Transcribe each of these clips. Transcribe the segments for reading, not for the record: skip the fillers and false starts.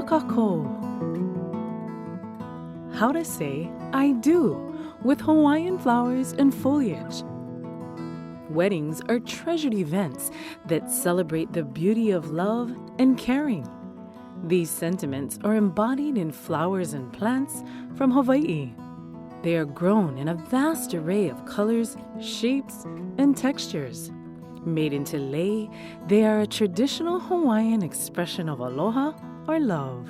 Kakako. How to say I do with Hawaiian flowers and foliage. Weddings are treasured events that celebrate the beauty of love and caring. These sentiments are embodied in flowers and plants from Hawaii. They are grown in a vast array of colors, shapes, and textures. Made into lei, they are a traditional Hawaiian expression of aloha or love.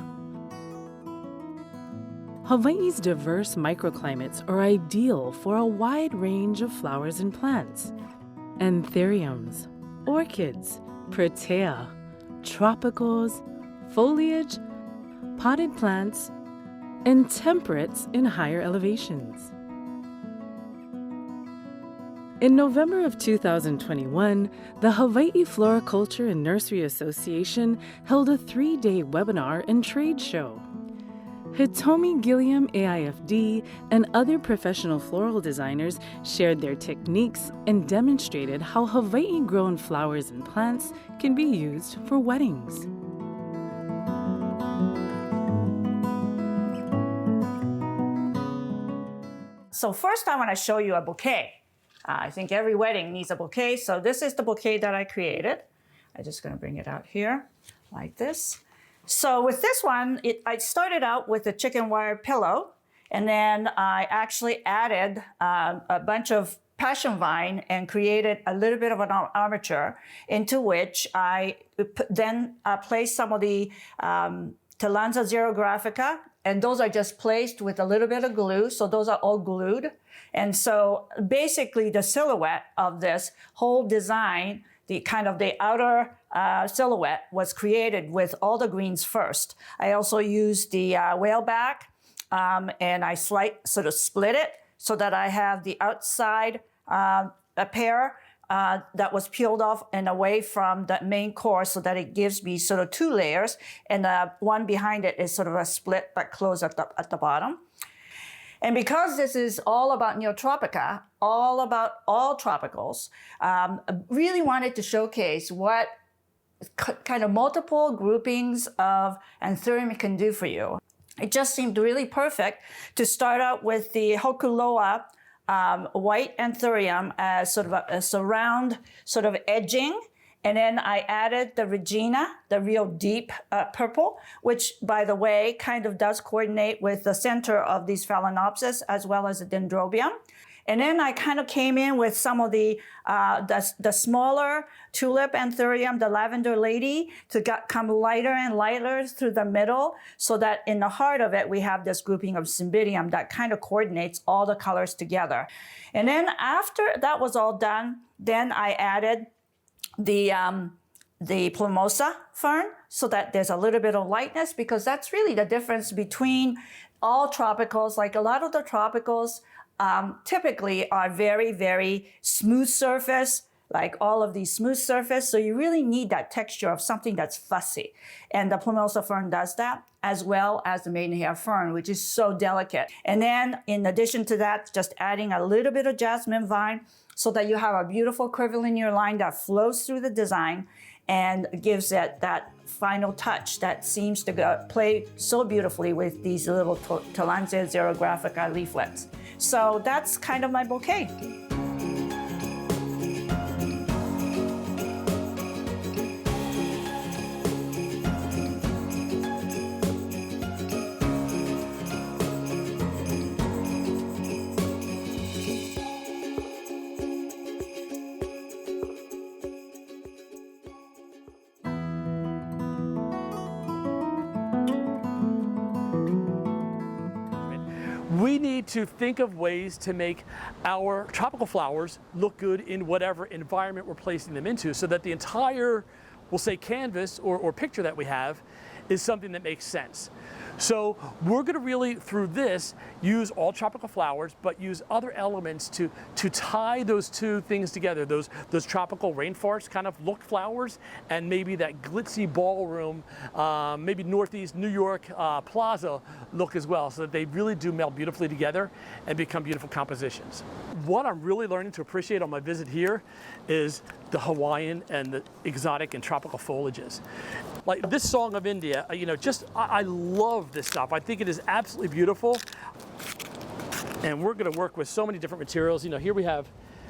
Hawaii's diverse microclimates are ideal for a wide range of flowers and plants. Anthuriums, orchids, protea, tropicals, foliage, potted plants, and temperates in higher elevations. In November of 2021, the Hawaii Floriculture and Nursery Association held a 3-day webinar and trade show. Hitomi Gilliam AIFD and other professional floral designers shared their techniques and demonstrated how Hawaii-grown flowers and plants can be used for weddings. So first I want to show you a bouquet. I think every wedding needs a bouquet, so this is the bouquet that I created. I'm just going to bring it out here like this. So with this one, I started out with a chicken wire pillow, and then I actually added a bunch of passion vine and created a little bit of an armature into which I then placed some of the Talanza xerographica, and those are just placed with a little bit of glue, so those are all glued. And so basically the silhouette of this whole design, the outer silhouette was created with all the greens first. I also used the whaleback and I sort of split it so that I have the outside a pair that was peeled off and away from the main core so that it gives me sort of 2 layers, and the one behind it is sort of a split but closed at the bottom. And because this is all about Neotropica, all about all tropicals, I really wanted to showcase what kind of multiple groupings of anthurium can do for you. It just seemed really perfect to start out with the Hokuloa white anthurium as sort of a surround sort of edging. And then I added the Regina, the real deep purple, which, by the way, kind of does coordinate with the center of these Phalaenopsis as well as the Dendrobium. And then I kind of came in with some of the smaller tulip anthurium, the lavender lady, to come lighter and lighter through the middle, so that in the heart of it, we have this grouping of Cymbidium that kind of coordinates all the colors together. And then after that was all done, then I added the plumosa fern, so that there's a little bit of lightness, because that's really the difference between all tropicals. Like a lot of the tropicals typically are very, very smooth surface, like all of these smooth surface. So you really need that texture of something that's fussy. And the plumosa fern does that, as well as the maidenhair fern, which is so delicate. And then in addition to that, just adding a little bit of jasmine vine so that you have a beautiful curvilinear line that flows through the design and gives it that final touch that seems to play so beautifully with these little Talanza xerographica leaflets. So that's kind of my bouquet. We need to think of ways to make our tropical flowers look good in whatever environment we're placing them into, so that the entire, we'll say, canvas or picture that we have is something that makes sense. So we're going to really, through this, use all tropical flowers, but use other elements to tie those two things together, those tropical rainforest kind of look flowers, and maybe that glitzy ballroom, maybe Northeast New York plaza look as well, so that they really do meld beautifully together and become beautiful compositions. What I'm really learning to appreciate on my visit here is the Hawaiian and the exotic and tropical foliages. Like this Song of India you know, just, I love this stuff. I think it is absolutely beautiful. And we're gonna work with so many different materials. You know, here we have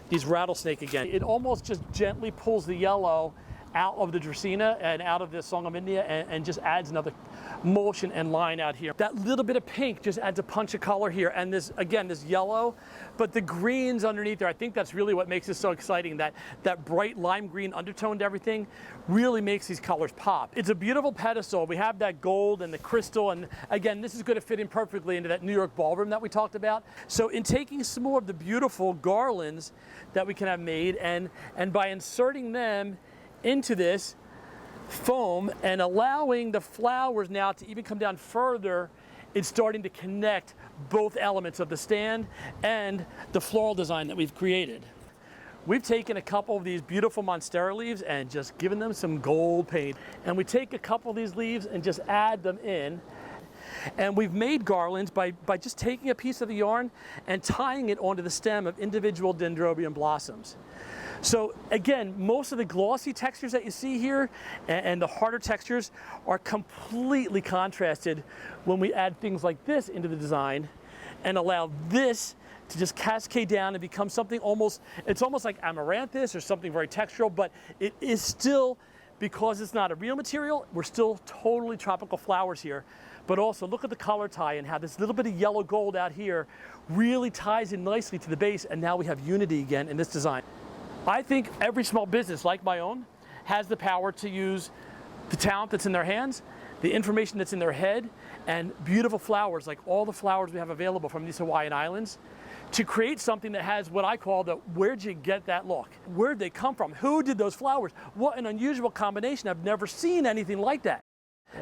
these rattlesnake again. It almost just gently pulls the yellow out of the Dracaena and out of the Song of India and just adds another motion and line out here. That little bit of pink just adds a punch of color here. And this, again, this yellow, but the greens underneath there, I think that's really what makes this so exciting. That bright lime green undertone to everything really makes these colors pop. It's a beautiful pedestal. We have that gold and the crystal, and again, this is going to fit in perfectly into that New York ballroom that we talked about. So in taking some more of the beautiful garlands that we can have made, and by inserting them into this foam and allowing the flowers now to even come down further, it's starting to connect both elements of the stand and the floral design that we've created. We've taken a couple of these beautiful monstera leaves and just given them some gold paint. And we take a couple of these leaves and just add them in. And we've made garlands by just taking a piece of the yarn and tying it onto the stem of individual dendrobium blossoms. So again, most of the glossy textures that you see here and the harder textures are completely contrasted when we add things like this into the design and allow this to just cascade down and become something it's almost like amaranthus or something very textural, but it is still, because it's not a real material, we're still totally tropical flowers here. But also look at the color tie and how this little bit of yellow gold out here really ties in nicely to the base, and now we have unity again in this design. I think every small business like my own has the power to use the talent that's in their hands, the information that's in their head, and beautiful flowers like all the flowers we have available from these Hawaiian Islands to create something that has what I call the where'd you get that look? Where'd they come from? Who did those flowers? What an unusual combination. I've never seen anything like that.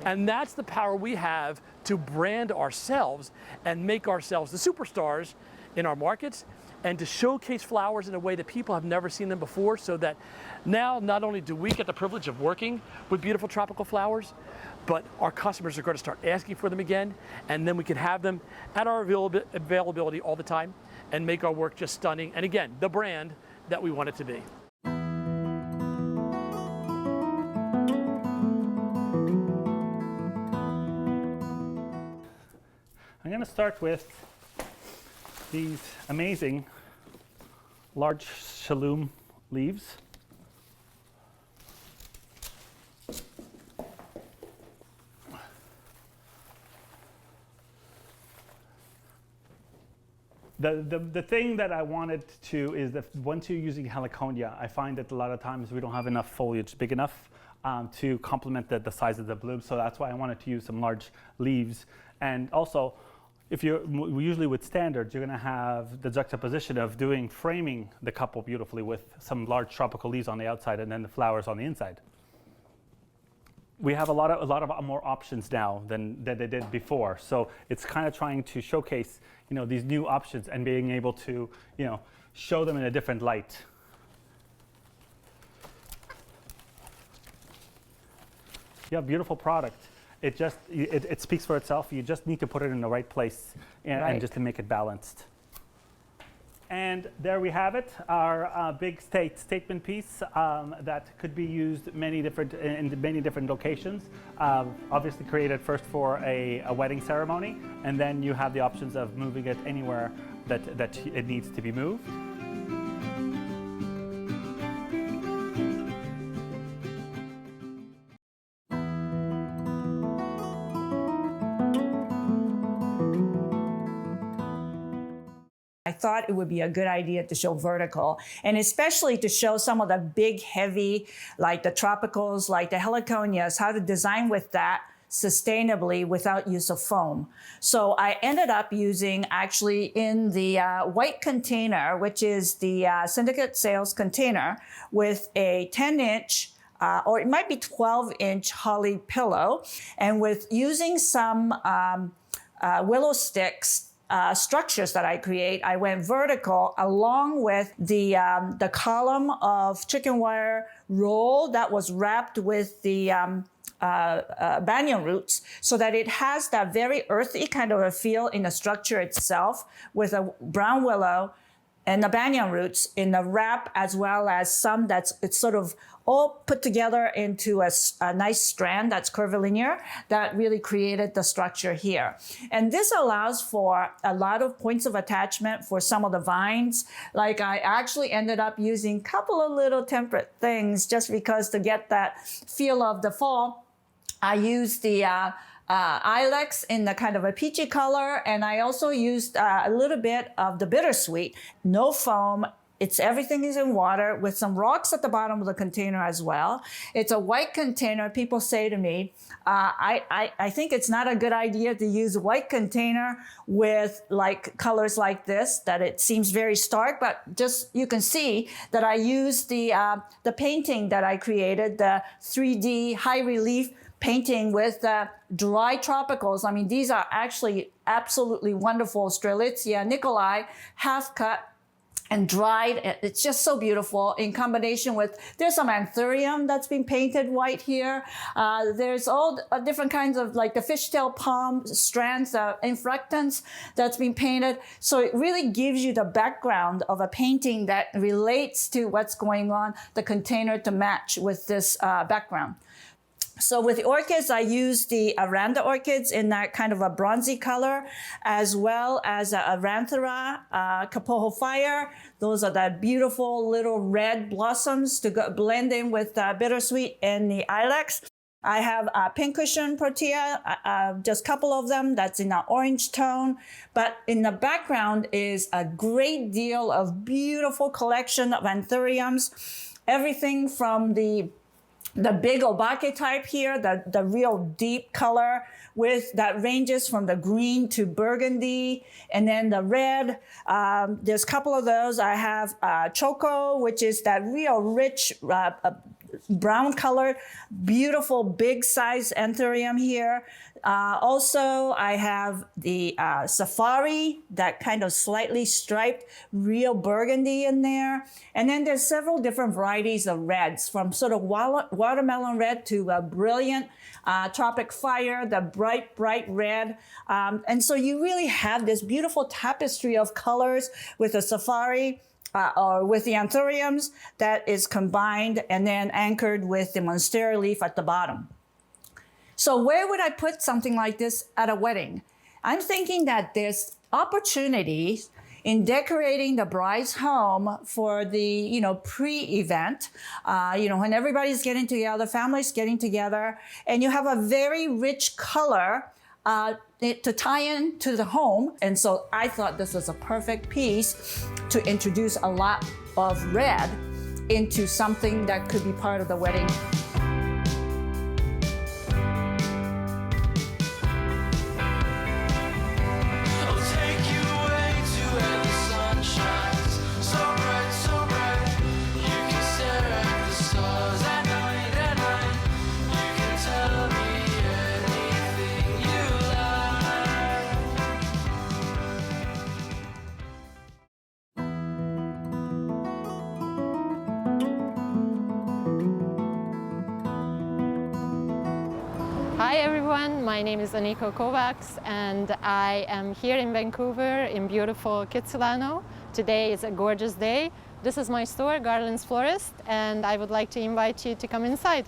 And that's the power we have to brand ourselves and make ourselves the superstars in our markets, and to showcase flowers in a way that people have never seen them before, so that now not only do we get the privilege of working with beautiful tropical flowers, but our customers are going to start asking for them again, and then we can have them at our availability all the time and make our work just stunning. And again, the brand that we want it to be. I'm going to start with these amazing large shaloom leaves. The thing that I wanted to is that once you're using heliconia, I find that a lot of times we don't have enough foliage big enough to complement the size of the bloom. So that's why I wanted to use some large leaves. And also, if you're usually with standards, you're going to have the juxtaposition of framing the couple beautifully with some large tropical leaves on the outside and then the flowers on the inside. We have a lot of more options now than they did before. So it's kind of trying to showcase, these new options and being able to, show them in a different light. You have a beautiful product. It speaks for itself. You just need to put it in the right place and just to make it balanced. And there we have it, our big statement piece that could be used in many different locations. Obviously created first for a wedding ceremony, and then you have the options of moving it anywhere that it needs to be moved. I thought it would be a good idea to show vertical, and especially to show some of the big, heavy, like the tropicals, like the heliconias, how to design with that sustainably without use of foam. So I ended up using actually in the white container, which is the syndicate sales container, with a 10-inch or it might be 12-inch holly pillow, and with using some willow sticks structures that I create, I went vertical along with the column of chicken wire roll that was wrapped with the banyan roots, so that it has that very earthy kind of a feel in the structure itself, with a brown willow and the banyan roots in the wrap, as well as some it's sort of all put together into a nice strand that's curvilinear that really created the structure here. And this allows for a lot of points of attachment for some of the vines. Like I actually ended up using a couple of little temperate things just because to get that feel of the fall. I used the ilex in the kind of a peachy color, and I also used a little bit of the bittersweet. No foam. Everything is in water with some rocks at the bottom of the container as well. It's a white container. People say to me, I think it's not a good idea to use a white container with like colors like this, that it seems very stark, but just you can see that I used the painting that I created, the 3D high relief painting with dry tropicals. I mean, these are actually absolutely wonderful Strelitzia nicolai, half cut and dried. It's just so beautiful in combination with, there's some anthurium that's been painted white here. There's all different kinds of like the fishtail palm strands, infructans that's been painted. So it really gives you the background of a painting that relates to what's going on, the container to match with this background. So with the orchids, I used the Aranda orchids in that kind of a bronzy color, as well as Aranthera, Kapoho Fire. Those are the beautiful little red blossoms to blend in with bittersweet and the ilex. I have pincushion protea, just a couple of them that's in an orange tone. But in the background is a great deal of beautiful collection of anthuriums. Everything from the big obake type here, the real deep color that ranges from the green to burgundy, and then the red. There's a couple of those. I have choco, which is that real rich brown colored, beautiful big size anthurium here. Also, I have the safari, that kind of slightly striped, real burgundy in there. And then there's several different varieties of reds, from sort of watermelon red to a brilliant tropic fire, the bright red. And so you really have this beautiful tapestry of colors with the safari, or with the anthuriums that is combined and then anchored with the monstera leaf at the bottom. So where would I put something like this at a wedding? I'm thinking that there's opportunities in decorating the bride's home for the, pre-event, when everybody's getting together, families getting together, and you have a very rich color to tie in to the home. And so I thought this was a perfect piece to introduce a lot of red into something that could be part of the wedding. Hi everyone, my name is Aniko Kovacs and I am here in Vancouver in beautiful Kitsilano. Today is a gorgeous day. This is my store, Garland's Florist, and I would like to invite you to come inside.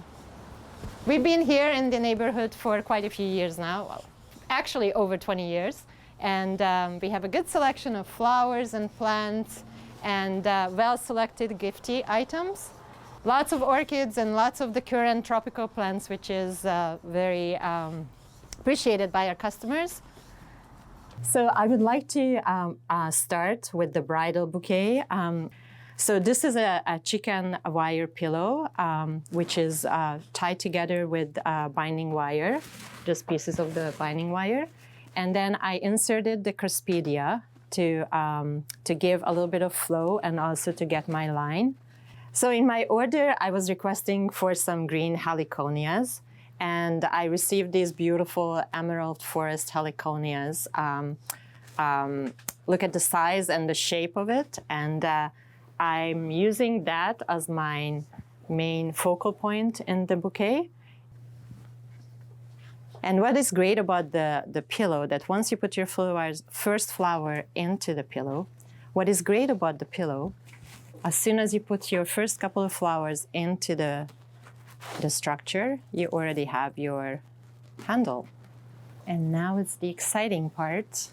We've been here in the neighborhood for quite a few years now, well, actually over 20 years, and we have a good selection of flowers and plants and well-selected gifty items. Lots of orchids and lots of the current tropical plants, which is very appreciated by our customers. So I would like to start with the bridal bouquet. So this is a chicken wire pillow, which is tied together with binding wire, just pieces of the binding wire. And then I inserted the Craspedia to give a little bit of flow and also to get my line. So in my order, I was requesting for some green heliconias, and I received these beautiful emerald forest heliconias. Look at the size and the shape of it, and I'm using that as my main focal point in the bouquet. And what is great about the pillow, that once you put your first flower into the pillow, what is great about the pillow As soon as you put your first couple of flowers into the structure, you already have your handle. And now it's the exciting part,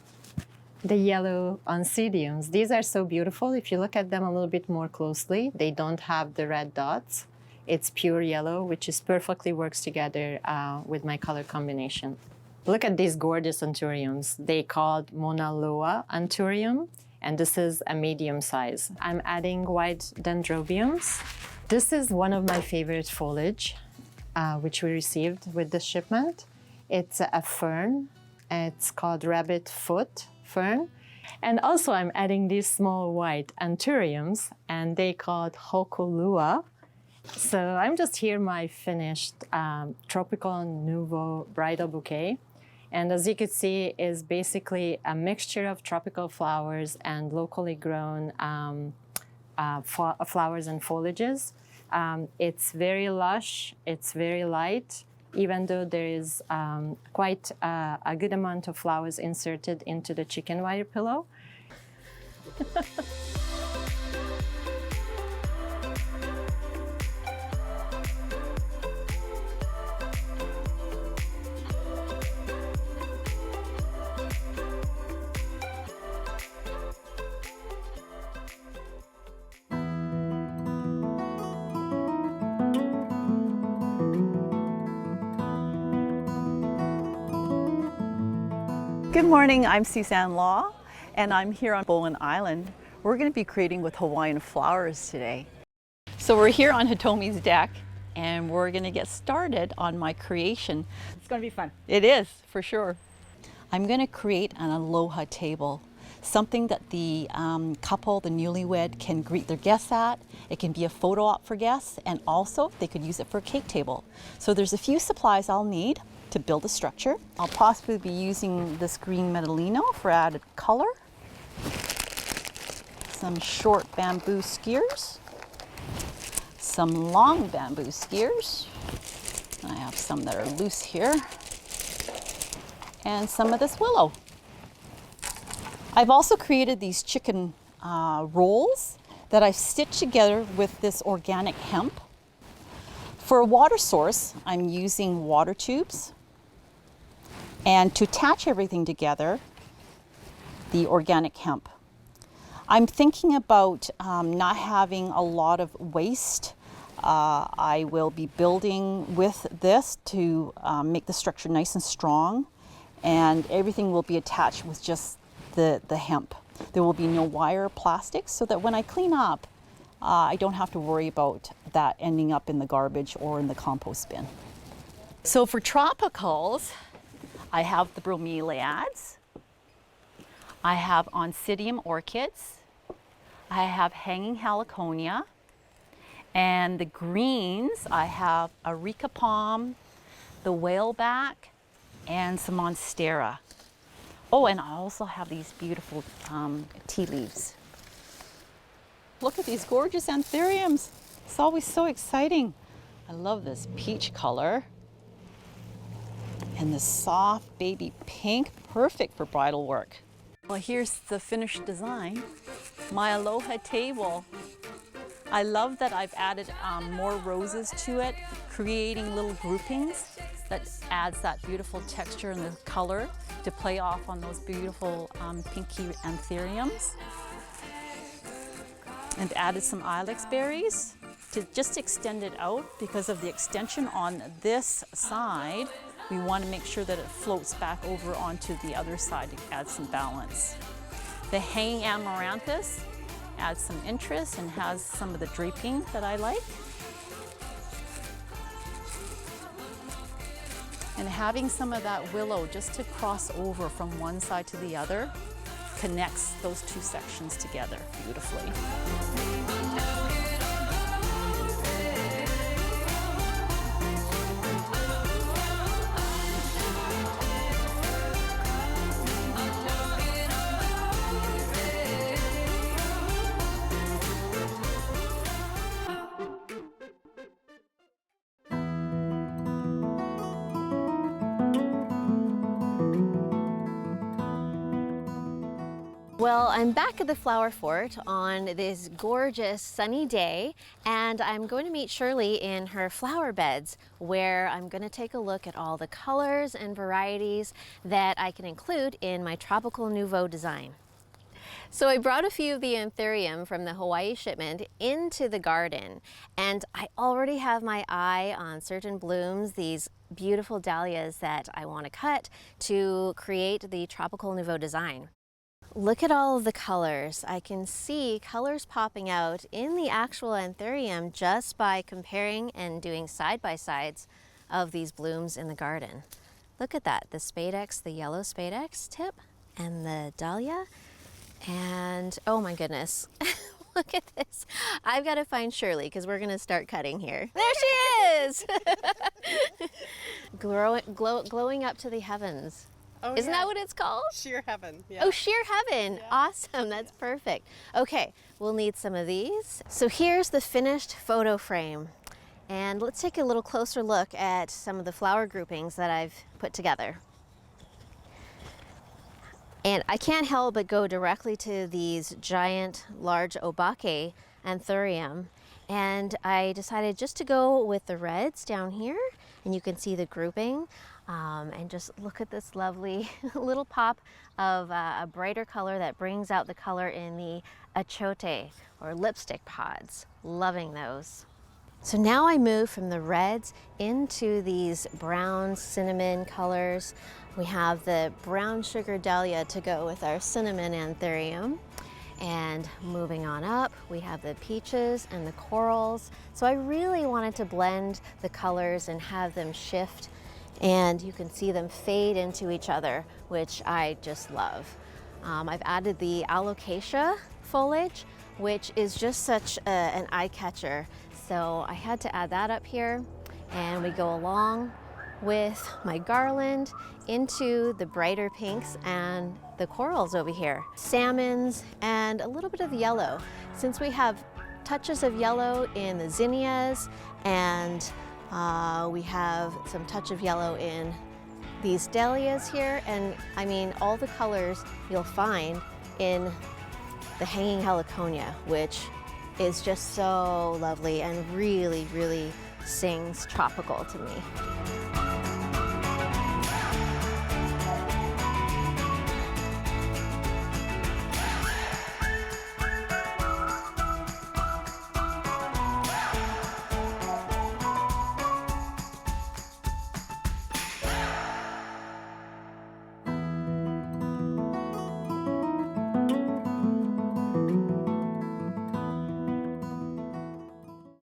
the yellow oncidiums. These are so beautiful. If you look at them a little bit more closely, they don't have the red dots. It's pure yellow, which is perfectly works together with my color combination. Look at these gorgeous anthuriums. They called Mauna Loa anthurium, and this is a medium size. I'm adding white dendrobiums. This is one of my favorite foliage, which we received with this shipment. It's a fern. It's called rabbit foot fern. And also I'm adding these small white anthuriums, and they called Hokulua. So I'm just here my finished Tropical Nouveau bridal bouquet. And as you can see, is basically a mixture of tropical flowers and locally grown flowers and foliages. It's very lush, it's very light, even though there is quite a good amount of flowers inserted into the chicken wire pillow. Good morning, I'm Suzanne Law, and I'm here on Bowen Island. We're going to be creating with Hawaiian flowers today. So we're here on Hitomi's deck, and we're going to get started on my creation. It's going to be fun. It is, for sure. I'm going to create an aloha table, something that the couple, the newlywed, can greet their guests at. It can be a photo op for guests, and also they could use it for a cake table. So there's a few supplies I'll need to build a structure. I'll possibly be using this green metalino for added color, some short bamboo skewers, some long bamboo skewers. I have some that are loose here, and some of this willow. I've also created these chicken rolls that I've stitched together with this organic hemp. For a water source, I'm using water tubes. And to attach everything together, the organic hemp. I'm thinking about not having a lot of waste. I will be building with this to make the structure nice and strong, and everything will be attached with just the hemp. There will be no wire or plastic, so that when I clean up, I don't have to worry about that ending up in the garbage or in the compost bin. So for tropicals, I have the bromeliads, I have oncidium orchids, I have hanging heliconia, and the greens I have areca palm, the whaleback, and some monstera. Oh, and I also have these beautiful tea leaves. Look at these gorgeous anthuriums. It's always so exciting. I love this peach color. And this soft baby pink, perfect for bridal work. Well, here's the finished design. My aloha table. I love that I've added more roses to it, creating little groupings that adds that beautiful texture and the color to play off on those beautiful pinky anthuriums. And added some ilex berries to just extend it out. Because of the extension on this side, we want to make sure that it floats back over onto the other side to add some balance. The hanging amaranthus adds some interest and has some of the draping that I like. And having some of that willow just to cross over from one side to the other connects those two sections together beautifully. Well, I'm back at the flower fort on this gorgeous sunny day, and I'm going to meet Shirley in her flower beds, where I'm going to take a look at all the colors and varieties that I can include in my Tropical Nouveau design. So I brought a few of the anthurium from the Hawaii shipment into the garden, and I already have my eye on certain blooms, these beautiful dahlias that I want to cut to create the Tropical Nouveau design. Look at all of the colors. I can see colors popping out in the actual anthurium just by comparing and doing side-by-sides of these blooms in the garden. Look at that, the Spadex, the yellow Spadex tip, and the dahlia. And oh my goodness, look at this. I've got to find Shirley because we're going to start cutting here. There she is! Glowing up to the heavens. Oh, Isn't yeah. that what it's called? Sheer heaven. Yeah. Oh, sheer heaven. Yeah. Awesome. That's perfect. Okay, we'll need some of these. So here's the finished photo frame. And let's take a little closer look at some of the flower groupings that I've put together. And I can't help but go directly to these giant, large obake anthurium. And I decided just to go with the reds down here. And you can see the grouping. And just look at this lovely little pop of a brighter color that brings out the color in the achote or lipstick pods. Loving those. So now I move from the reds into these brown cinnamon colors. We have the brown sugar dahlia to go with our cinnamon anthurium. And moving on up, we have the peaches and the corals. So I really wanted to blend the colors and have them shift, and you can see them fade into each other, which I just love. I've added the alocasia foliage, which is just such an eye catcher. So I had to add that up here, and we go along with my garland into the brighter pinks and the corals over here. Salmons and a little bit of yellow. Since we have touches of yellow in the zinnias and we have some touch of yellow in these dahlias here, and I mean all the colors you'll find in the hanging heliconia, which is just so lovely and really, really sings tropical to me.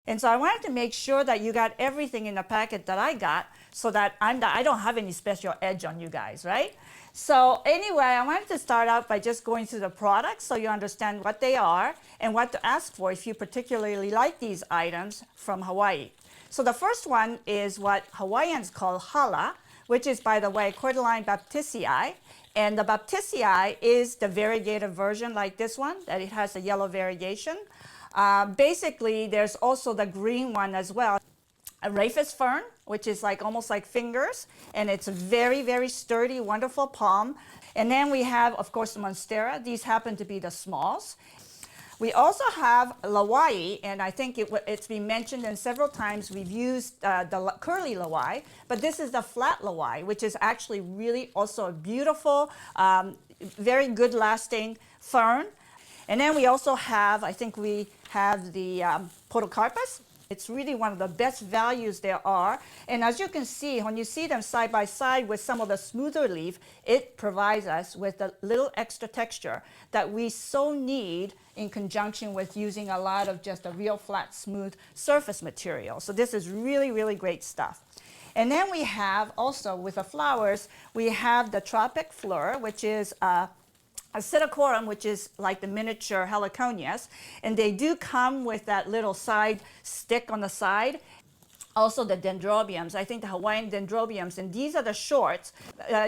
And so I wanted to make sure that you got everything in the packet that I got, so that I don't have any special edge on you guys, right? So anyway, I wanted to start out by just going through the products so you understand what they are and what to ask for if you particularly like these items from Hawaii. So the first one is what Hawaiians call hala, which is, by the way, Cordyline baptisii. And the baptisii is the variegated version like this one, that it has a yellow variegation. Basically, there's also the green one as well, a rhapis fern, which is like almost like fingers, and it's a very, very sturdy, wonderful palm. And then we have, of course, the monstera. These happen to be the smalls. We also have lawai, and I think it's been mentioned in several times. We've used the curly lawai, but this is the flat lawai, which is actually really also a beautiful, very good lasting fern. And then we also have, I think we have the podocarpus. It's really one of the best values there are. And as you can see, when you see them side by side with some of the smoother leaf, it provides us with a little extra texture that we so need in conjunction with using a lot of just a real flat, smooth surface material. So this is really, really great stuff. And then we have also, with the flowers, we have the tropic fleur, which is a psittacorum, which is like the miniature heliconias, and they do come with that little side stick on the side. Also the dendrobiums, I think the Hawaiian dendrobiums, and these are the shorts.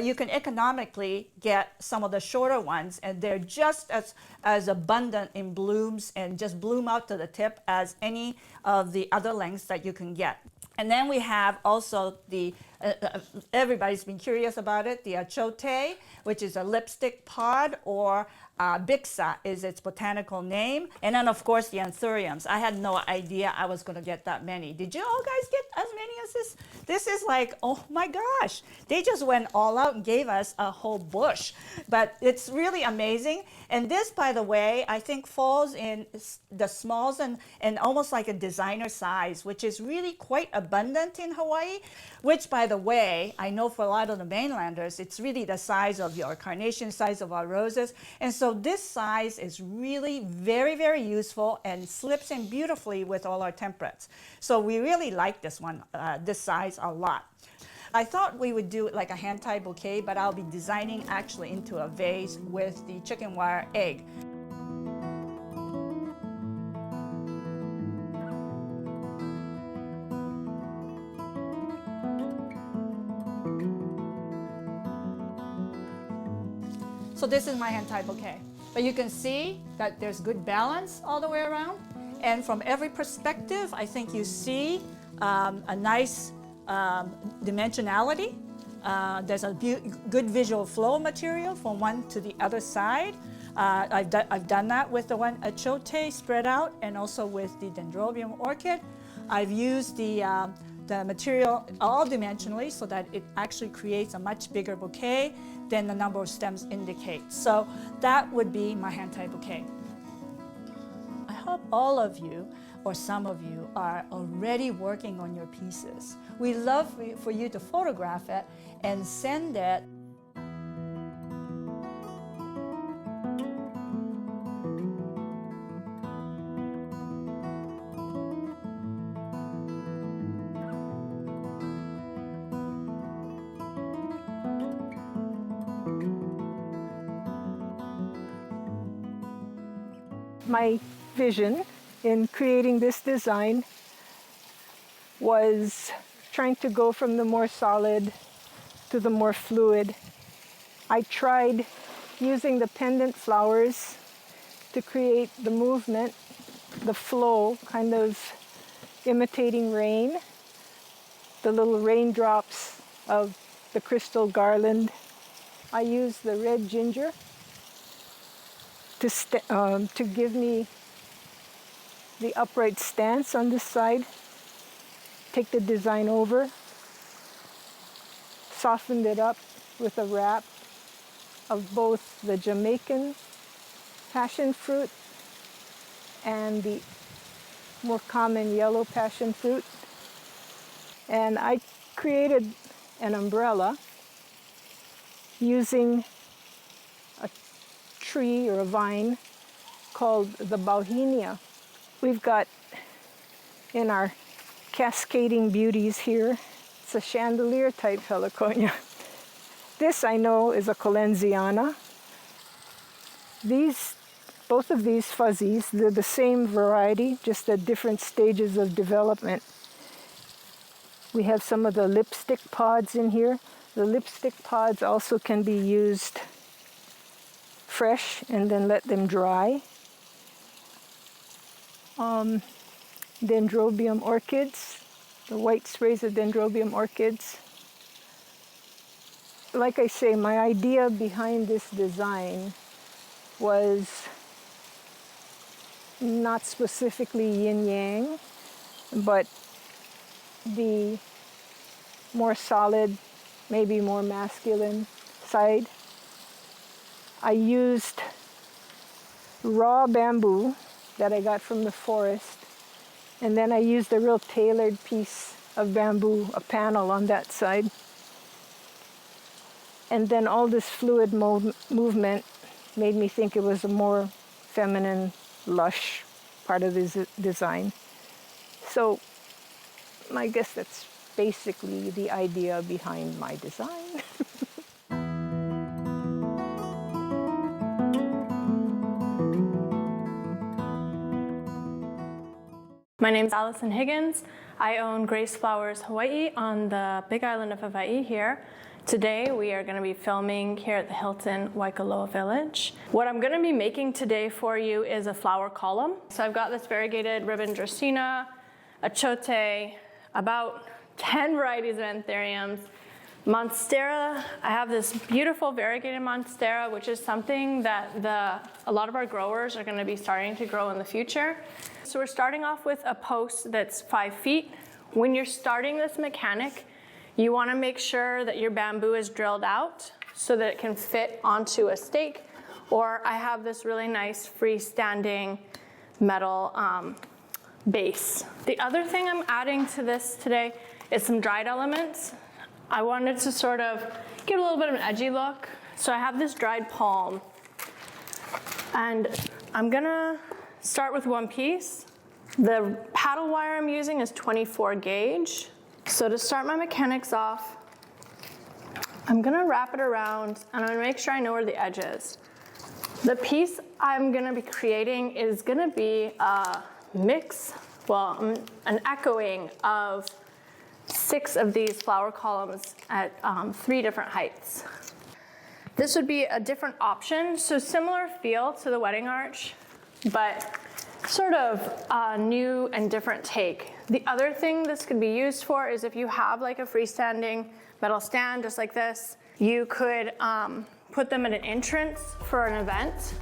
You can economically get some of the shorter ones, and they're just as abundant in blooms and just bloom out to the tip as any of the other lengths that you can get. And then we have also the everybody's been curious about it, the achote, which is a lipstick pod, or bixa is its botanical name. And then, of course, the anthuriums. I had no idea I was going to get that many. Did you all guys get as many as this? This is like, oh my gosh. They just went all out and gave us a whole bush. But it's really amazing. And this, by the way, I think falls in the smalls and almost like a designer size, which is really quite abundant in Hawaii, which, by the way, I know for a lot of the mainlanders, it's really the size of your carnation, size of our roses. And so this size is really very, very useful and slips in beautifully with all our temperates. So we really like this one, this size a lot. I thought we would do like a hand-tied bouquet, but I'll be designing actually into a vase with the chicken wire egg. So this is my hand-tied bouquet. But you can see that there's good balance all the way around. And from every perspective, I think you see a nice dimensionality. There's a good visual flow material from one to the other side. I've done that with the one achote spread out and also with the dendrobium orchid. I've used the material all dimensionally so that it actually creates a much bigger bouquet than the number of stems indicate. So that would be my hand-tied bouquet. I hope all of you or some of you are already working on your pieces. We love for you to photograph it and send it. My vision in creating this design was trying to go from the more solid to the more fluid. I tried using the pendant flowers to create the movement, the flow, kind of imitating rain, the little raindrops of the crystal garland. I used the red ginger to give me the upright stance on this side. Take the design over, softened it up with a wrap of both the Jamaican passion fruit and the more common yellow passion fruit. And I created an umbrella using a tree or a vine called the bauhinia. We've got in our cascading beauties here, it's a chandelier type heliconia. This I know is a Colenziana. Both of these fuzzies, they're the same variety, just at different stages of development. We have some of the lipstick pods in here. The lipstick pods also can be used fresh and then let them dry. Dendrobium orchids, the white sprays of dendrobium orchids. Like I say, my idea behind this design was not specifically yin-yang, but the more solid, maybe more masculine side. I used raw bamboo that I got from the forest, and then I used a real tailored piece of bamboo, a panel on that side. And then all this fluid movement made me think it was a more feminine, lush part of this design. So I guess that's basically the idea behind my design. My name is Allison Higgins. I own Grace Flowers Hawaii on the Big Island of Hawaii here. Today we are going to be filming here at the Hilton Waikoloa Village. What I'm going to be making today for you is a flower column. So I've got this variegated ribbon dracaena, achote, about 10 varieties of anthuriums. Monstera, I have this beautiful variegated Monstera, which is something that a lot of our growers are going to be starting to grow in the future. So we're starting off with a post that's 5 feet. When you're starting this mechanic, you want to make sure that your bamboo is drilled out so that it can fit onto a stake. Or I have this really nice freestanding metal base. The other thing I'm adding to this today is some dried elements. I wanted to sort of give it a little bit of an edgy look. So I have this dried palm. And I'm gonna start with one piece. The paddle wire I'm using is 24 gauge. So to start my mechanics off, I'm gonna wrap it around and I'm gonna make sure I know where the edge is. The piece I'm gonna be creating is gonna be a mix, well, an echoing of 6 of these flower columns at 3 different heights. This would be a different option, so similar feel to the wedding arch, but sort of a new and different take. The other thing this could be used for is if you have like a freestanding metal stand just like this, you could put them at an entrance for an event.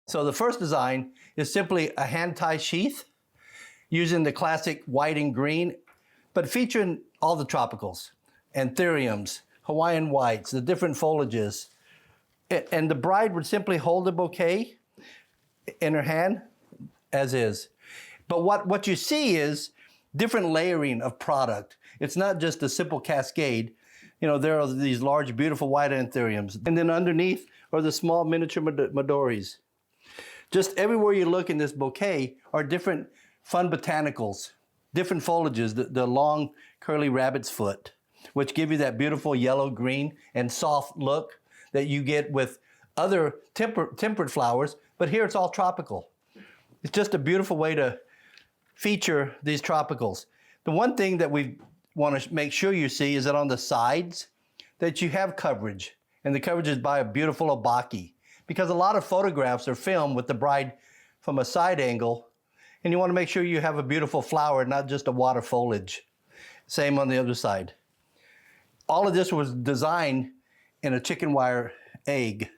So the first design is simply a hand-tie sheath using the classic white and green, but featuring all the tropicals, anthuriums, Hawaiian whites, the different foliages. And the bride would simply hold the bouquet in her hand as is. But what you see is different layering of product. It's not just a simple cascade. You know, there are these large, beautiful white anthuriums. And then underneath are the small miniature Midoris. Just everywhere you look in this bouquet are different fun botanicals, different foliages, the long curly rabbit's foot, which give you that beautiful yellow, green, and soft look that you get with other temperate flowers, but here it's all tropical. It's just a beautiful way to feature these tropicals. The one thing that we want to make sure you see is that on the sides that you have coverage, and the coverage is by a beautiful obake, because a lot of photographs are filmed with the bride from a side angle, and you want to make sure you have a beautiful flower, not just a water foliage. Same on the other side. All of this was designed in a chicken wire egg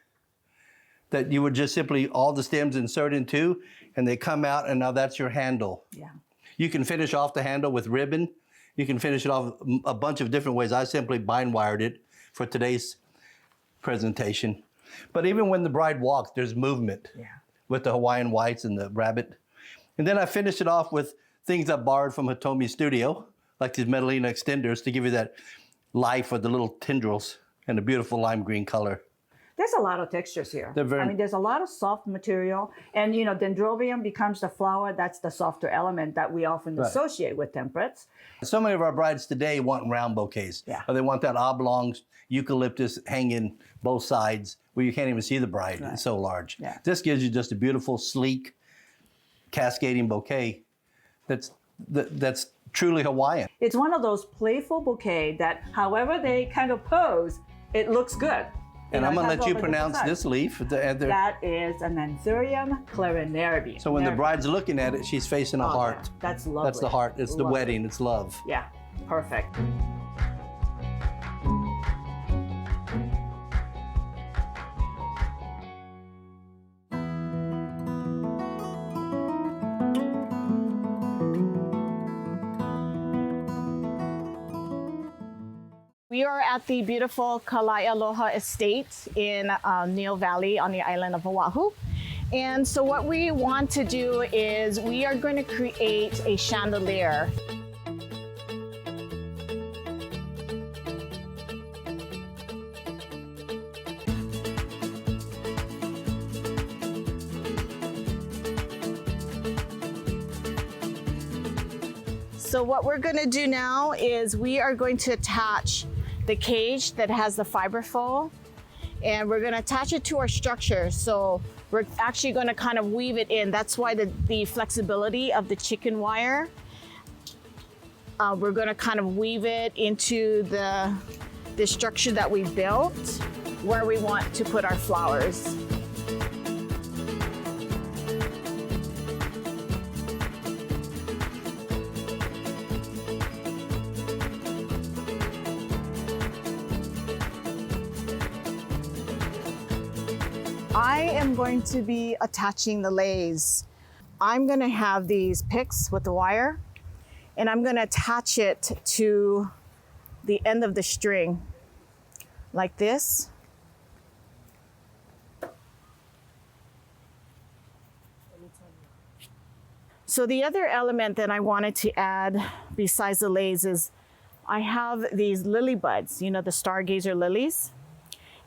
that you would just simply, all the stems insert into, and they come out, and now that's your handle. Yeah. You can finish off the handle with ribbon. You can finish it off a bunch of different ways. I simply bind wired it for today's presentation. But even when the bride walks, there's movement with the Hawaiian whites and the rabbit. And then I finished it off with things I borrowed from Hitomi's studio, like these Medellina extenders to give you that life of the little tendrils and the beautiful lime green color. There's a lot of textures here. They're very... I mean, there's a lot of soft material. And, you know, dendrobium becomes the flower. That's the softer element that we often associate with temperates. So many of our brides today want round bouquets. Yeah. Or they want that oblong eucalyptus hanging both sides where you can't even see the bride. Right. It's so large. Yeah. This gives you just a beautiful, sleek, cascading bouquet that's truly Hawaiian. It's one of those playful bouquets that however they kind of pose, it looks good. And I'm going to let you pronounce this leaf. That is an Anthurium clarinaribi. So when the bride's looking at it, she's facing a heart. Yeah. That's lovely. That's the heart. It's lovely. The wedding. It's love. Yeah, perfect. We are at the beautiful Kalaialoha Estate in Neil Valley on the island of Oahu. And so what we want to do is we are going to create a chandelier. So what we're going to do now is we are going to attach the cage that has the fiberfoil, and we're going to attach it to our structure. So we're actually going to kind of weave it in. That's why the flexibility of the chicken wire. We're going to kind of weave it into the structure that we built where we want to put our flowers. I am going to be attaching the leis. I'm going to have these picks with the wire, and I'm going to attach it to the end of the string like this. So the other element that I wanted to add besides the leis is I have these lily buds, you know, the stargazer lilies.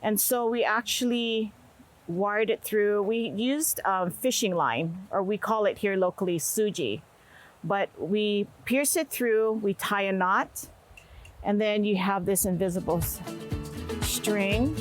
And so we actually wired it through. We used fishing line, or we call it here locally suji, but we pierce it through, we tie a knot, and then you have this invisible string.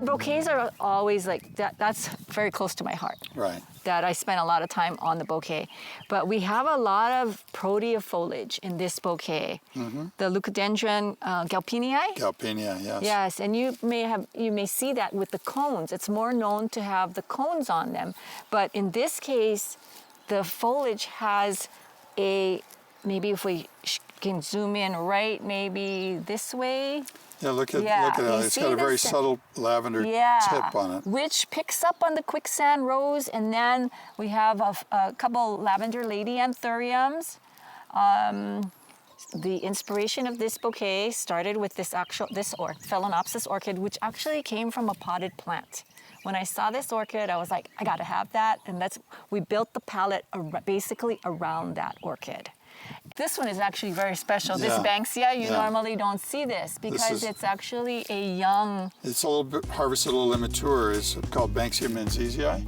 Bouquets are always like that. That's very close to my heart. Right. That I spend a lot of time on the bouquet. But we have a lot of protea foliage in this bouquet. Mm-hmm. The Leucodendron galpenii. Galpenia, yes. Yes, and you may see that with the cones. It's more known to have the cones on them. But in this case, the foliage has maybe if we can zoom in right, maybe this way. Yeah, look at that. It's got a very subtle lavender tip on it. Which picks up on the quicksand rose, and then we have a couple lavender lady anthuriums. The inspiration of this bouquet started with this Phalaenopsis orchid, which actually came from a potted plant. When I saw this orchid, I was like, I gotta have that, and we built the palette basically around that orchid. This one is actually very special. This Banksia, you normally don't see this because it's actually a young... It's a little bit harvested a little immature. It's called Banksia menziesii.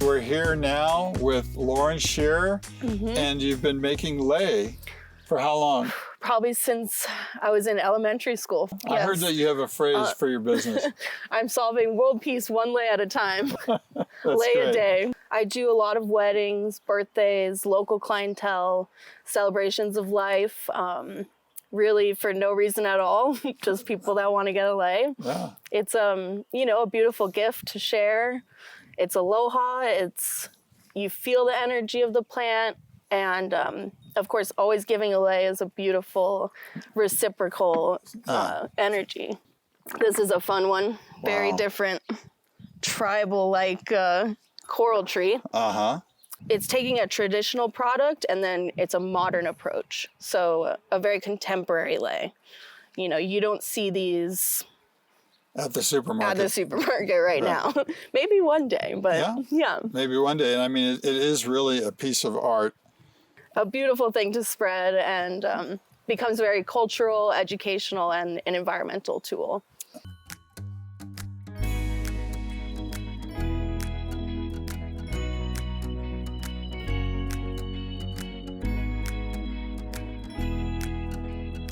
We're here now with Lauren Shearer, and you've been making lei for how long? Probably since I was in elementary school. I heard that you have a phrase for your business. I'm solving world peace one lei at a time. Lei a day. I do a lot of weddings, birthdays, local clientele, celebrations of life, really for no reason at all, just people that want to get a lei. Yeah. It's a beautiful gift to share. It's aloha, you feel the energy of the plant, and of course, always giving a lei is a beautiful reciprocal energy. This is a fun one, very different tribal-like coral tree. It's taking a traditional product and then it's a modern approach. So a very contemporary lei. You know, you don't see these at the supermarket. At the supermarket right now. Maybe one day, but yeah. Maybe one day. And I mean, it is really a piece of art. A beautiful thing to spread, and becomes very cultural, educational, and an environmental tool.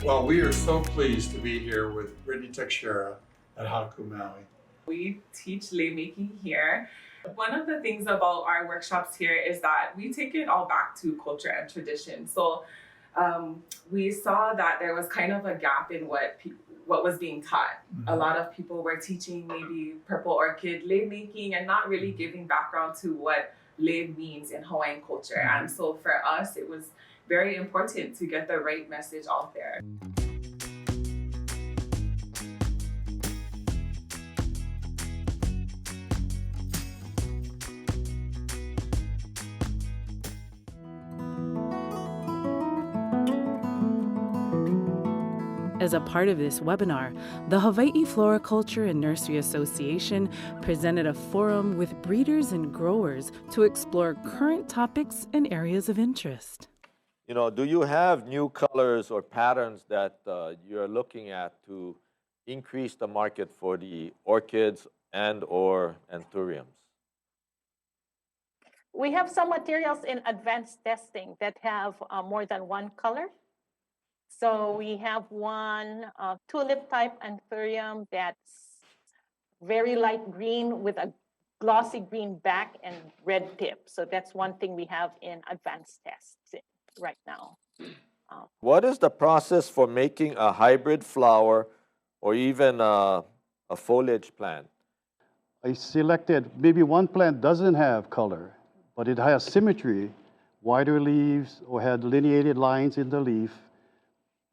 Well, we are so pleased to be here with Brittany Teixeira at Haku Maui. We teach lei making here. One of the things about our workshops here is that we take it all back to culture and tradition. So we saw that there was kind of a gap in what was being taught. Mm-hmm. A lot of people were teaching maybe purple orchid lei making and not really giving background to what lei means in Hawaiian culture. And so for us, it was very important to get the right message out there. As a part of this webinar, the Hawaii Floriculture and Nursery Association presented a forum with breeders and growers to explore current topics and areas of interest. You know, do you have new colors or patterns that you're looking at to increase the market for the orchids and/or anthuriums? We have some materials in advanced testing that have more than one color. So we have one tulip type anthurium that's very light green with a glossy green back and red tip. So that's one thing we have in advanced tests right now. What is the process for making a hybrid flower or even a foliage plant? I selected maybe one plant doesn't have color, but it has symmetry, wider leaves or had delineated lines in the leaf.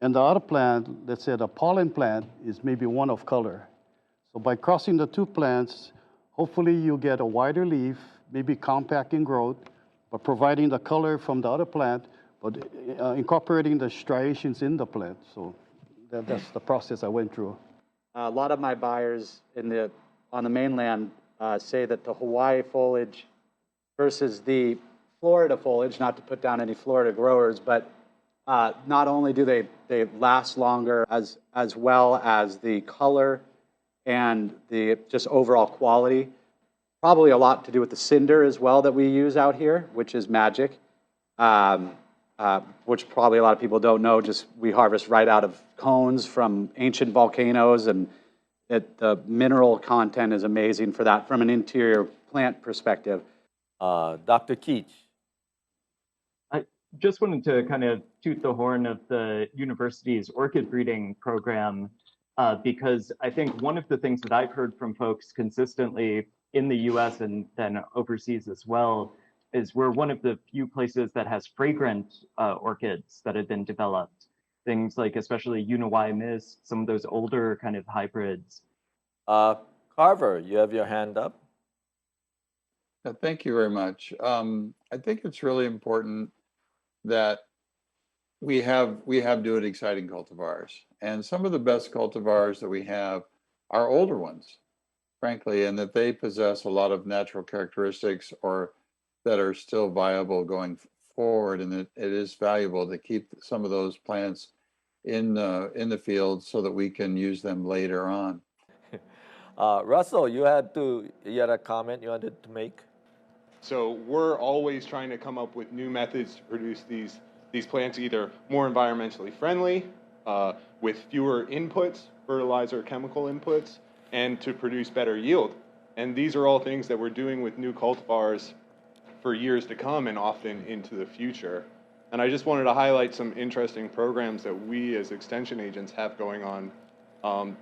And the other plant, let's say the pollen plant, is maybe one of color. So by crossing the two plants, hopefully you get a wider leaf, maybe compact in growth, but providing the color from the other plant, but incorporating the striations in the plant. So that's the process I went through. A lot of my buyers on the mainland say that the Hawaii foliage versus the Florida foliage, not to put down any Florida growers, but not only do they last longer as well as the color and the just overall quality. Probably a lot to do with the cinder as well that we use out here, which is magic, which probably a lot of people don't know. Just we harvest right out of cones from ancient volcanoes, and the mineral content is amazing for that from an interior plant perspective. Dr. Keach. Just wanted to kind of toot the horn of the university's orchid breeding program, because I think one of the things that I've heard from folks consistently in the US and then overseas as well is we're one of the few places that has fragrant orchids that have been developed. Things like especially Unawai Mist, some of those older kind of hybrids. Carver, you have your hand up. Thank you very much. I think it's really important that we have good, exciting cultivars, and some of the best cultivars that we have are older ones, frankly, and that they possess a lot of natural characteristics or that are still viable going forward, and it is valuable to keep some of those plants in the field so that we can use them later on. Russell, you had a comment you wanted to make? So we're always trying to come up with new methods to produce these plants either more environmentally friendly, with fewer inputs, fertilizer, chemical inputs, and to produce better yield. And these are all things that we're doing with new cultivars for years to come and often into the future. And I just wanted to highlight some interesting programs that we as extension agents have going on,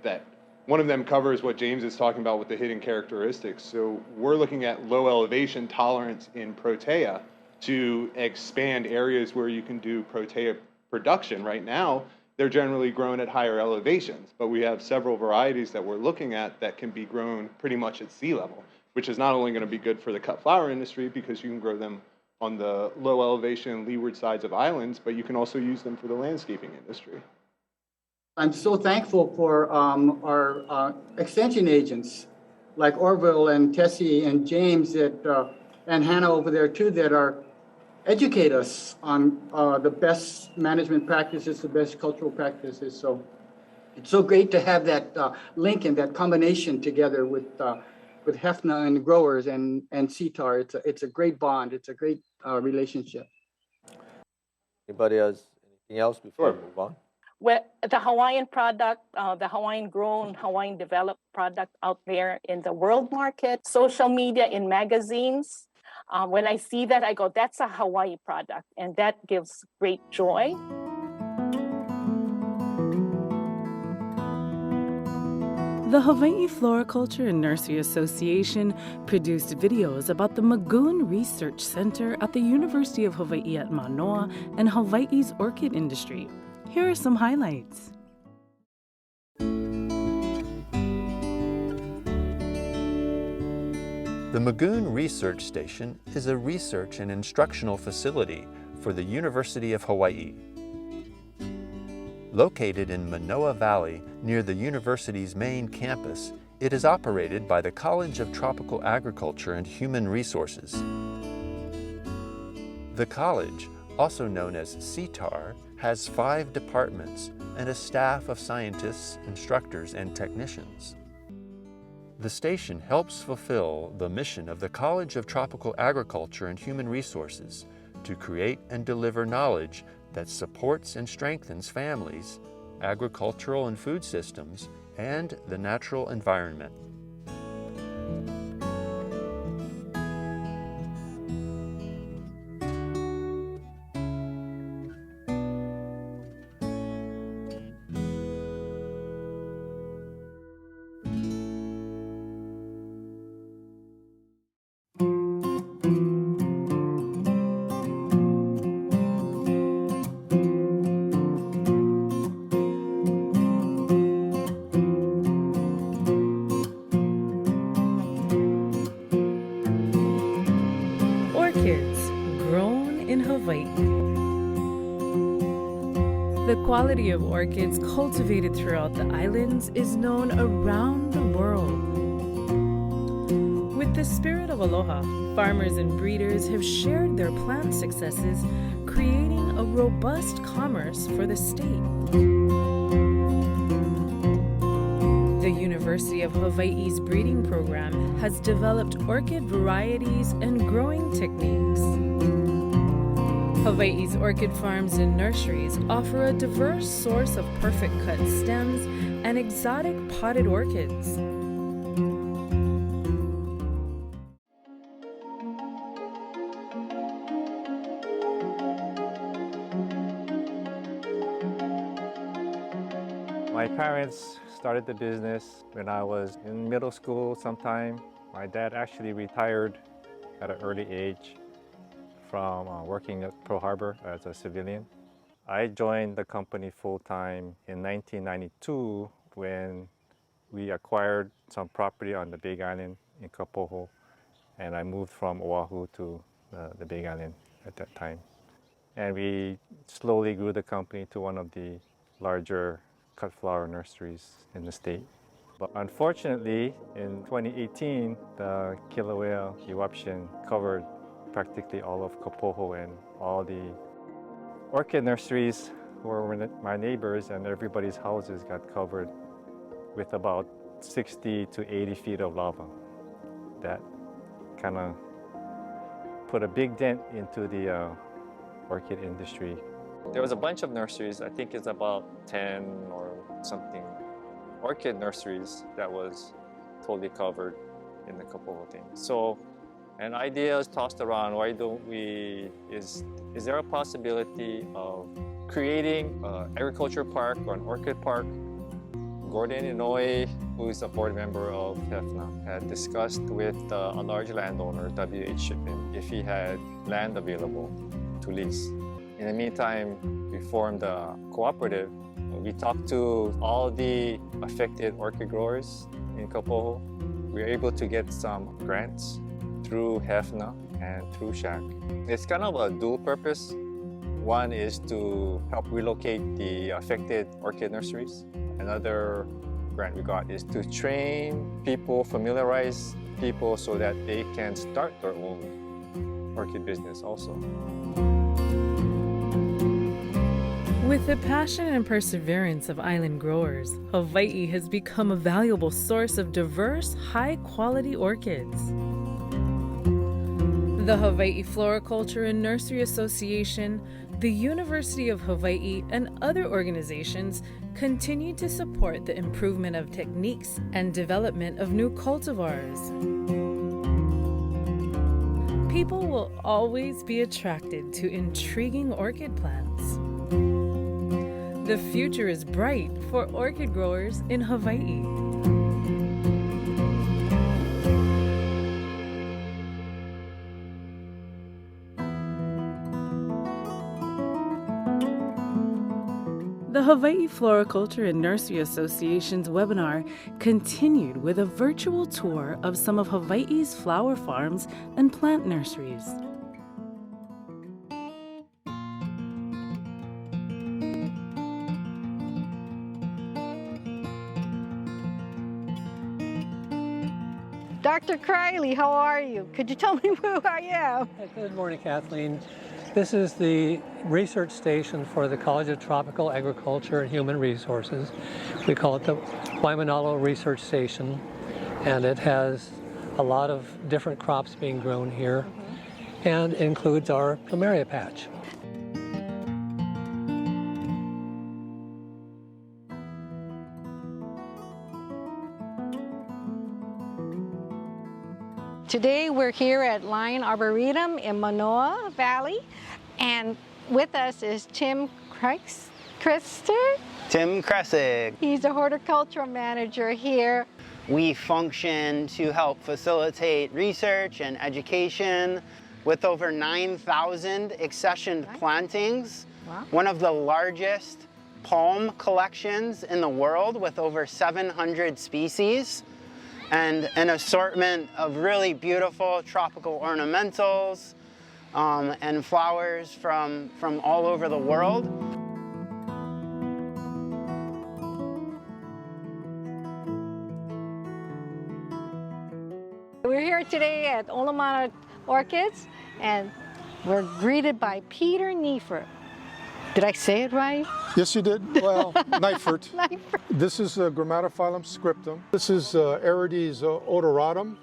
that one of them covers what James is talking about with the hidden characteristics. So we're looking at low elevation tolerance in Protea to expand areas where you can do Protea production. Right now, they're generally grown at higher elevations, but we have several varieties that we're looking at that can be grown pretty much at sea level, which is not only going to be good for the cut flower industry because you can grow them on the low elevation leeward sides of islands, but you can also use them for the landscaping industry. I'm so thankful for our extension agents like Orville and Tessie and James and Hannah over there too that educate us on the best management practices, the best cultural practices. So it's so great to have that link and that combination together with Hefna and the growers and CTAR. It's a great bond. It's a great relationship. Anybody has anything else before we move on? Well, the Hawaiian product, the Hawaiian grown, Hawaiian developed product out there in the world market, social media, in magazines. When I see that, I go, that's a Hawaii product, and that gives great joy. The Hawaii Floriculture and Nursery Association produced videos about the Magoon Research Center at the University of Hawaii at Manoa and Hawaii's orchid industry. Here are some highlights. The Magoon Research Station is a research and instructional facility for the University of Hawaii. Located in Manoa Valley near the university's main campus, it is operated by the College of Tropical Agriculture and Human Resources. The college, also known as CTAR, has 5 departments and a staff of scientists, instructors, and technicians. The station helps fulfill the mission of the College of Tropical Agriculture and Human Resources to create and deliver knowledge that supports and strengthens families, agricultural and food systems, and the natural environment. Orchids grown in Hawaii. The quality of orchids cultivated throughout the islands is known around the world. With the spirit of aloha, farmers and breeders have shared their plant successes, creating a robust commerce for the state. The University of Hawaii's breeding program has developed orchid varieties and growing techniques. Hawaii's orchid farms and nurseries offer a diverse source of perfect cut stems and exotic potted orchids. My parents started the business when I was in middle school sometime. My dad actually retired at an early age from working at Pearl Harbor as a civilian. I joined the company full-time in 1992 when we acquired some property on the Big Island in Kapoho, and I moved from Oahu to the Big Island at that time. And we slowly grew the company to one of the larger cut flower nurseries in the state. But unfortunately, in 2018, the killer whale eruption covered practically all of Kapoho, and all the orchid nurseries who were my neighbors and everybody's houses got covered with about 60 to 80 feet of lava. That kind of put a big dent into the orchid industry. There was a bunch of nurseries, I think it's about 10 or something, orchid nurseries that was totally covered in the Kapoho thing. So an idea was tossed around, why don't we, is there a possibility of creating an agriculture park or an orchid park? Gordon Inouye, who is a board member of HEFNA, had discussed with a large landowner, WH Shipping, if he had land available to lease. In the meantime, we formed a cooperative. We talked to all the affected orchid growers in Kapoho. We were able to get some grants through HEFNA and through SHAC. It's kind of a dual purpose. One is to help relocate the affected orchid nurseries. Another grant we got is to train people, familiarize people so that they can start their own orchid business also. With the passion and perseverance of island growers, Hawaii has become a valuable source of diverse, high-quality orchids. The Hawaii Floriculture and Nursery Association, the University of Hawaii, and other organizations continue to support the improvement of techniques and development of new cultivars. People will always be attracted to intriguing orchid plants. The future is bright for orchid growers in Hawaii. Hawaii Floriculture and Nursery Association's webinar continued with a virtual tour of some of Hawaii's flower farms and plant nurseries. Dr. Criley, how are you? Could you tell me who I am? Good morning, Kathleen. This is the research station for the College of Tropical Agriculture and Human Resources. We call it the Waimanalo Research Station, and it has a lot of different crops being grown here and includes our plumeria patch. Today we're here at Lion Arboretum in Manoa Valley, and with us is Tim Krister. Tim Kressig. He's a horticultural manager here. We function to help facilitate research and education with over 9,000 accessioned plantings, one of the largest palm collections in the world with over 700 species, and an assortment of really beautiful tropical ornamentals and flowers from all over the world. We're here today at Olamana Orchids, and we're greeted by Peter Neifert. Did I say it right? Yes, you did. Well, Neifert. This is Grammatophyllum scriptum. This is Aerides odoratum.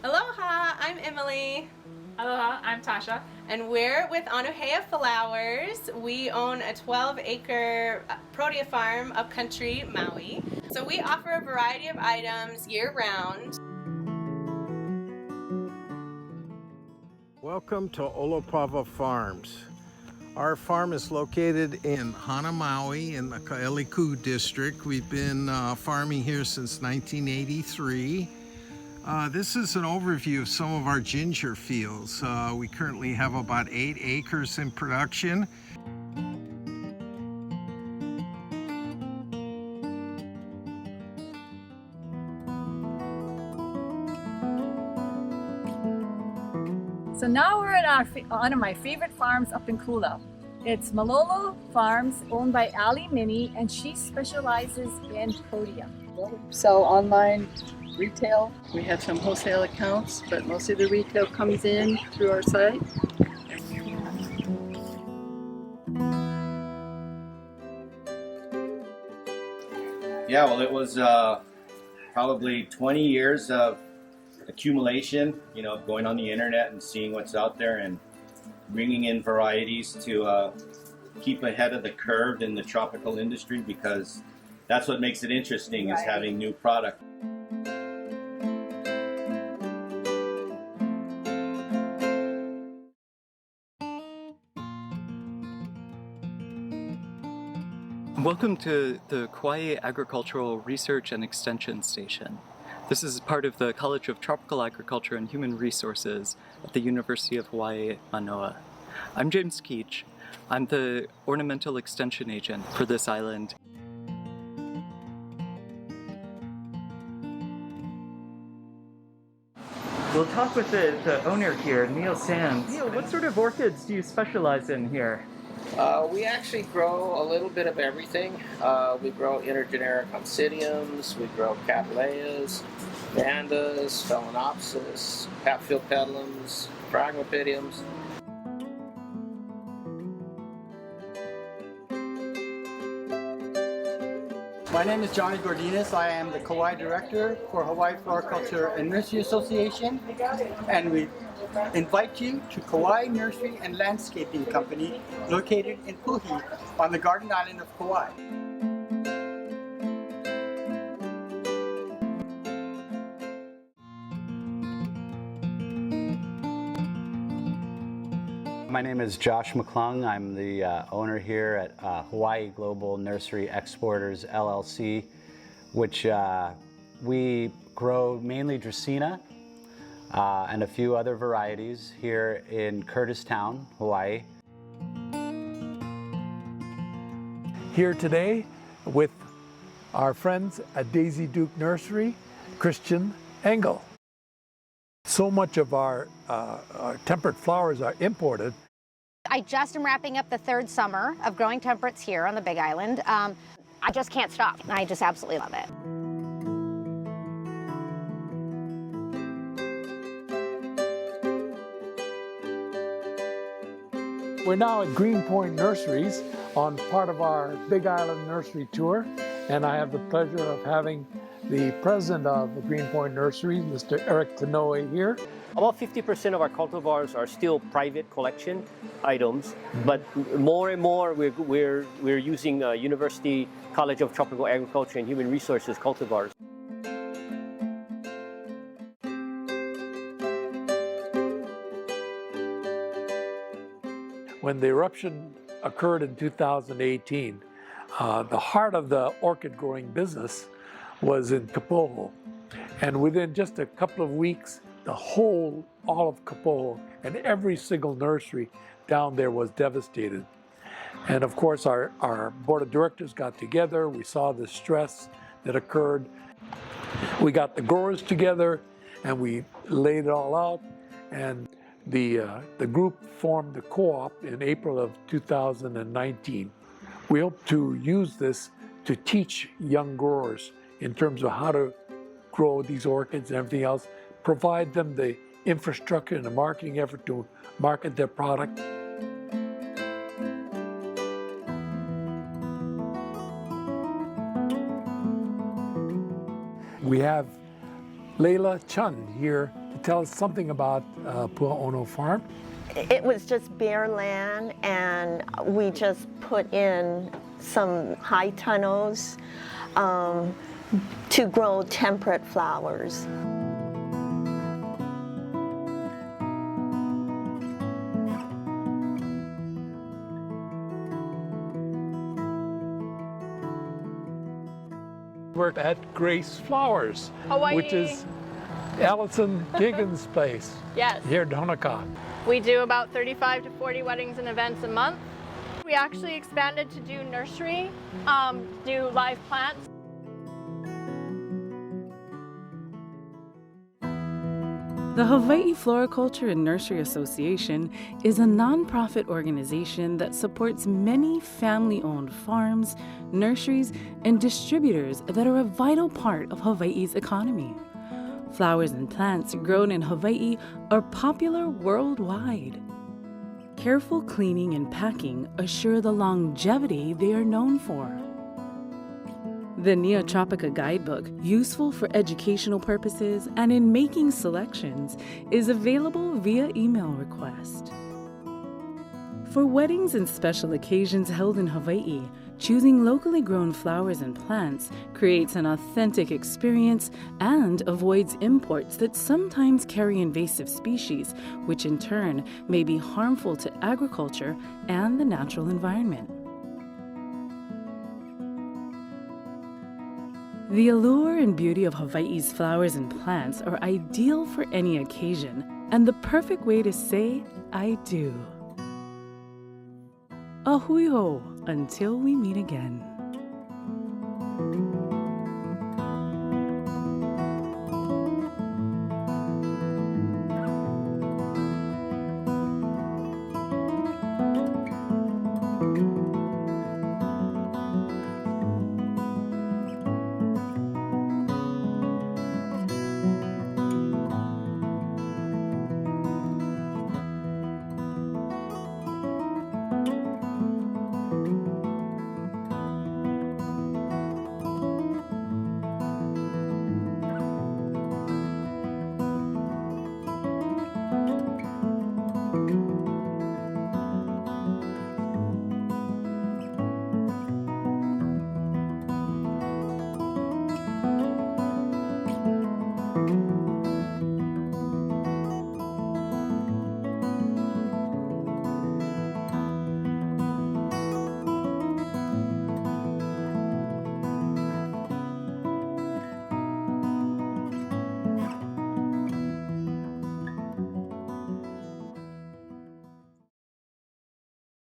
Aloha, I'm Emily. Aloha, I'm Tasha. And we're with Anuhea Flowers. We own a 12-acre protea farm upcountry Maui. So we offer a variety of items year-round. Welcome to Olopava Farms. Our farm is located in Hana, Maui in the Kaeliku district. We've been farming here since 1983. This is an overview of some of our ginger fields. We currently have about 8 acres in production. So now we're at one of my favorite farms up in Kula. It's Malolo Farms, owned by Ali Minnie, and she specializes in protea. We sell online retail. We have some wholesale accounts, but most of the retail comes in through our site. Yeah, well, it was probably 20 years of accumulation, you know, going on the internet and seeing what's out there and bringing in varieties to keep ahead of the curve in the tropical industry, because that's what makes it interesting, is having new product. Welcome to the Kauai Agricultural Research and Extension Station. This is part of the College of Tropical Agriculture and Human Resources at the University of Hawaii, Manoa. I'm James Keach. I'm the ornamental extension agent for this island. We'll talk with the owner here, Neil Sands. Neil, what sort of orchids do you specialize in here? We actually grow a little bit of everything. We grow intergeneric oncidiums, we grow cattleyas, vandas, phalaenopsis, paphiopedilums, phragmopediums. My name is Johnny Gordinas. I am the Kauai Director for Hawaii Floriculture and Nursery Association, and we invite you to Kauai Nursery and Landscaping Company, located in Puhi on the Garden Island of Kauai. My name is Josh McClung. I'm the owner here at Hawaii Global Nursery Exporters LLC, which we grow mainly Dracaena and a few other varieties here in Curtistown, Hawaii. Here today with our friends at Daisy Duke Nursery, Christian Engel. So much of our temperate flowers are imported. I just am wrapping up the 3rd summer of growing temperates here on the Big Island. I just can't stop. I just absolutely love it. We're now at Greenpoint Nurseries on part of our Big Island Nursery Tour, and I have the pleasure of having the president of the Greenpoint Nurseries, Mr. Eric Tanoe, here. About 50% of our cultivars are still private collection items, but more and more we're using University College of Tropical Agriculture and Human Resources cultivars. When the eruption occurred in 2018, the heart of the orchid growing business was in Kapoho. And within just a couple of weeks, all of Kapoho and every single nursery down there was devastated. And of course, our board of directors got together. We saw the stress that occurred. We got the growers together and we laid it all out. And the group formed the co-op in April of 2019. We hope to use this to teach young growers in terms of how to grow these orchids and everything else, provide them the infrastructure and the marketing effort to market their product. We have Layla Chun here to tell us something about Pu'aono Farm. It was just bare land, and we just put in some high tunnels to grow temperate flowers. We're at Grace Flowers, Hawaii. Which is Allison Higgins' place. Yes. Here in Honoka. We do about 35 to 40 weddings and events a month. We actually expanded to do nursery, do live plants. The Hawaii Floriculture and Nursery Association is a nonprofit organization that supports many family-owned farms, nurseries, and distributors that are a vital part of Hawaii's economy. Flowers and plants grown in Hawaii are popular worldwide. Careful cleaning and packing assure the longevity they are known for. The Neotropica Guidebook, useful for educational purposes and in making selections, is available via email request. For weddings and special occasions held in Hawaii, choosing locally grown flowers and plants creates an authentic experience and avoids imports that sometimes carry invasive species, which in turn may be harmful to agriculture and the natural environment. The allure and beauty of Hawaii's flowers and plants are ideal for any occasion and the perfect way to say, I do. A hui hou until we meet again.